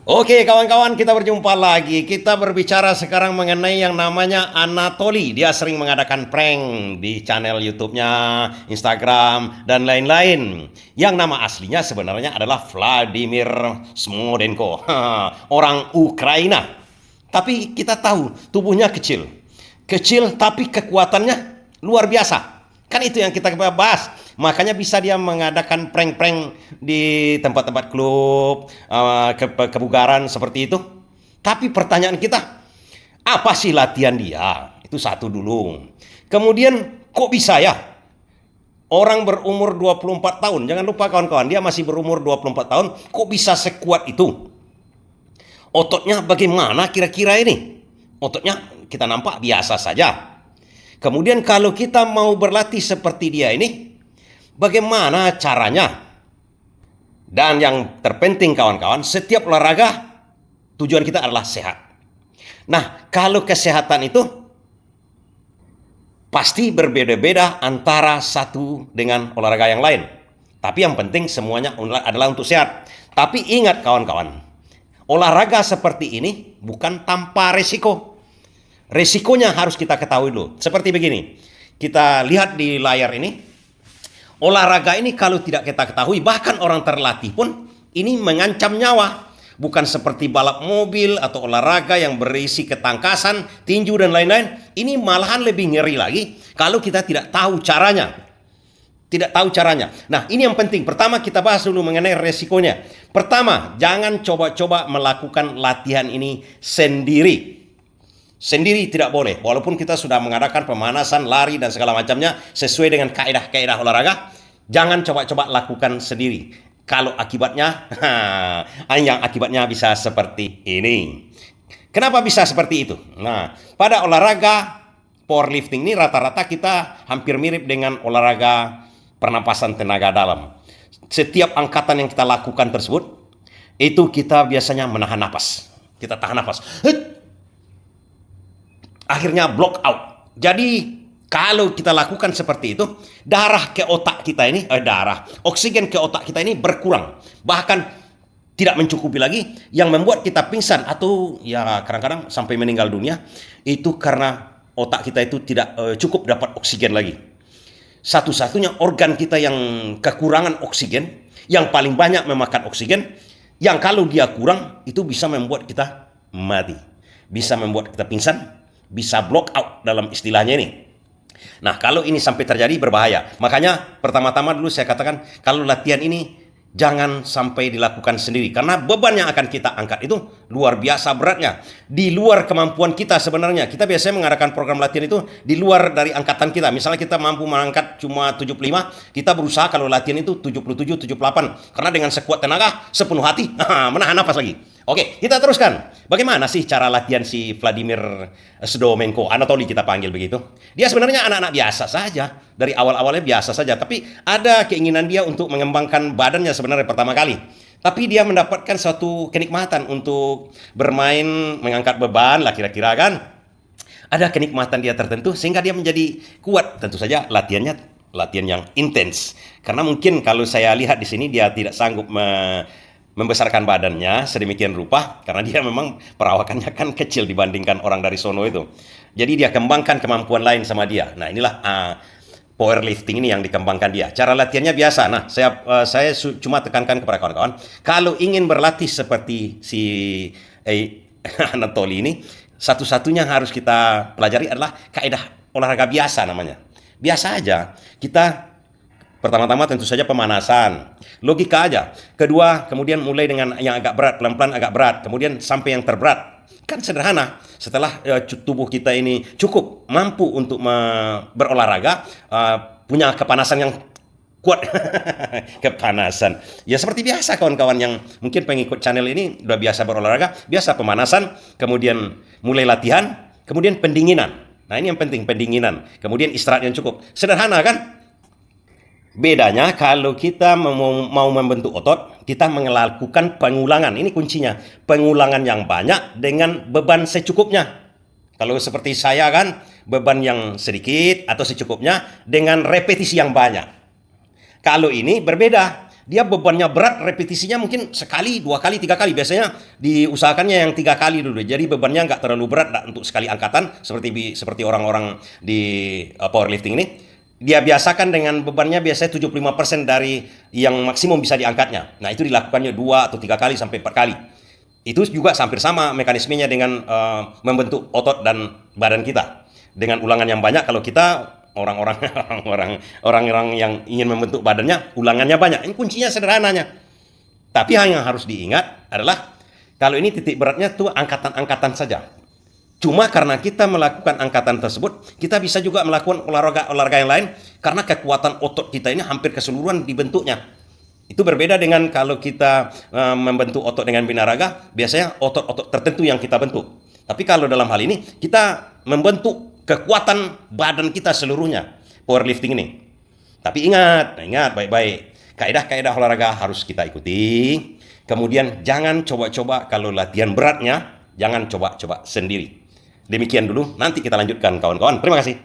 Oke, kawan-kawan, kita berjumpa lagi. Kita berbicara sekarang mengenai yang namanya Anatoly. Dia sering mengadakan prank di channel YouTube-nya, Instagram, dan lain-lain. Yang nama aslinya sebenarnya adalah Vladimir Smodenko, orang Ukraina. Tapi kita tahu tubuhnya kecil. Kecil tapi kekuatannya luar biasa. Kan itu yang kita bahas. Makanya bisa dia mengadakan prank-prank di tempat-tempat klub, kebugaran seperti itu. Tapi pertanyaan kita, apa sih latihan dia? Itu satu dulu. Kemudian kok bisa ya? Orang berumur 24 tahun, jangan lupa kawan-kawan, dia masih berumur 24 tahun, kok bisa sekuat itu? Ototnya bagaimana kira-kira ini? Ototnya kita nampak biasa saja. Kemudian kalau kita mau berlatih seperti dia ini, bagaimana caranya? Dan yang terpenting kawan-kawan, setiap olahraga tujuan kita adalah sehat. Nah, kalau kesehatan itu pasti berbeda-beda antara satu dengan olahraga yang lain. Tapi yang penting semuanya adalah untuk sehat. Tapi ingat kawan-kawan, olahraga seperti ini bukan tanpa resiko. Resikonya harus kita ketahui dulu. Seperti begini, kita lihat di layar ini, olahraga ini kalau tidak kita ketahui, bahkan orang terlatih pun, ini mengancam nyawa. Bukan seperti balap mobil atau olahraga yang berisi ketangkasan, tinju dan lain-lain. Ini malahan lebih ngeri lagi kalau kita tidak tahu caranya. Tidak tahu caranya. Nah, ini yang penting. Pertama kita bahas dulu mengenai resikonya. Pertama, jangan coba-coba melakukan latihan ini sendiri. Sendiri tidak boleh. Walaupun kita sudah mengadakan pemanasan, lari dan segala macamnya sesuai dengan kaedah-kaedah olahraga, jangan coba-coba lakukan sendiri. Kalau akibatnya, yang akibatnya bisa seperti ini. Kenapa bisa seperti itu? Nah, pada olahraga powerlifting ini rata-rata kita hampir mirip dengan olahraga pernapasan tenaga dalam. Setiap angkatan yang kita lakukan tersebut, itu kita biasanya menahan napas. Kita tahan napas. Akhirnya block out. Jadi kalau kita lakukan seperti itu, darah ke otak kita ini, oksigen ke otak kita ini berkurang. Bahkan tidak mencukupi lagi, yang membuat kita pingsan atau ya kadang-kadang sampai meninggal dunia, itu karena otak kita itu tidak cukup dapat oksigen lagi. Satu-satunya organ kita yang kekurangan oksigen, yang paling banyak memakan oksigen, yang kalau dia kurang, itu bisa membuat kita mati. Bisa membuat kita pingsan, bisa block out dalam istilahnya ini. Nah, kalau ini sampai terjadi berbahaya. Makanya pertama-tama dulu saya katakan, kalau latihan ini jangan sampai dilakukan sendiri. Karena beban yang akan kita angkat itu luar biasa beratnya. Di luar kemampuan kita sebenarnya. Kita biasanya mengadakan program latihan itu di luar dari angkatan kita. Misalnya kita mampu mengangkat cuma 75, kita berusaha kalau latihan itu 77, 78. Karena dengan sekuat tenaga, sepenuh hati, menahan nafas lagi. Oke, kita teruskan. Bagaimana sih cara latihan si Vladimir Smodenko, Anatoly kita panggil begitu? Dia sebenarnya anak-anak biasa saja. Dari awal-awalnya biasa saja. Tapi ada keinginan dia untuk mengembangkan badannya sebenarnya pertama kali. Tapi dia mendapatkan suatu kenikmatan untuk bermain, mengangkat beban lah kira-kira kan. Ada kenikmatan dia tertentu sehingga dia menjadi kuat. Tentu saja latihannya latihan yang intens. Karena mungkin kalau saya lihat di sini dia tidak sanggup membesarkan badannya sedemikian rupa karena dia memang perawakannya kan kecil dibandingkan orang dari sono itu. Jadi dia kembangkan kemampuan lain sama dia. Nah, inilah powerlifting ini yang dikembangkan dia. Cara latihannya biasa. Nah, saya cuma tekankan kepada kawan-kawan, kalau ingin berlatih seperti si Anatoly ini, satu-satunya harus kita pelajari adalah kaidah olahraga biasa namanya. Biasa aja. Kita pertama-tama tentu saja pemanasan. Logika aja. Kedua, kemudian mulai dengan yang agak berat, pelan-pelan agak berat. Kemudian sampai yang terberat. Kan sederhana. Setelah tubuh kita ini cukup mampu untuk berolahraga, punya kepanasan yang kuat. Kepanasan. Ya seperti biasa kawan-kawan yang mungkin pengikut channel ini udah biasa berolahraga, biasa pemanasan, kemudian mulai latihan, kemudian pendinginan. Nah, ini yang penting, pendinginan. Kemudian istirahat yang cukup. Sederhana kan? Bedanya kalau kita mau membentuk otot, kita melakukan pengulangan. Ini kuncinya. Pengulangan yang banyak dengan beban secukupnya. Kalau seperti saya kan, beban yang sedikit atau secukupnya dengan repetisi yang banyak. Kalau ini berbeda. dia bebannya berat, repetisinya mungkin sekali, 2 kali, 3 kali. Biasanya diusahakannya yang 3 kali dulu. Jadi bebannya nggak terlalu berat untuk sekali angkatan, seperti orang-orang di powerlifting ini. Dia biasakan dengan bebannya biasanya 75% dari yang maksimum bisa diangkatnya. Nah, itu dilakukannya 2 atau 3 kali sampai 4 kali. Itu juga hampir sama mekanismenya dengan membentuk otot dan badan kita. Dengan ulangan yang banyak, kalau kita orang-orang yang ingin membentuk badannya, ulangannya banyak. Ini kuncinya sederhananya. Tapi yang harus diingat adalah kalau ini titik beratnya tuh angkatan-angkatan saja. Cuma karena kita melakukan angkatan tersebut, kita bisa juga melakukan olahraga yang lain karena kekuatan otot kita ini hampir keseluruhan dibentuknya. Itu berbeda dengan kalau kita membentuk otot dengan binaraga, biasanya otot-otot tertentu yang kita bentuk. Tapi kalau dalam hal ini, kita membentuk kekuatan badan kita seluruhnya, powerlifting ini. Tapi ingat baik-baik, kaidah-kaidah olahraga harus kita ikuti. Kemudian jangan coba-coba kalau latihan beratnya, jangan coba-coba sendiri. Demikian dulu, nanti kita lanjutkan kawan-kawan. Terima kasih.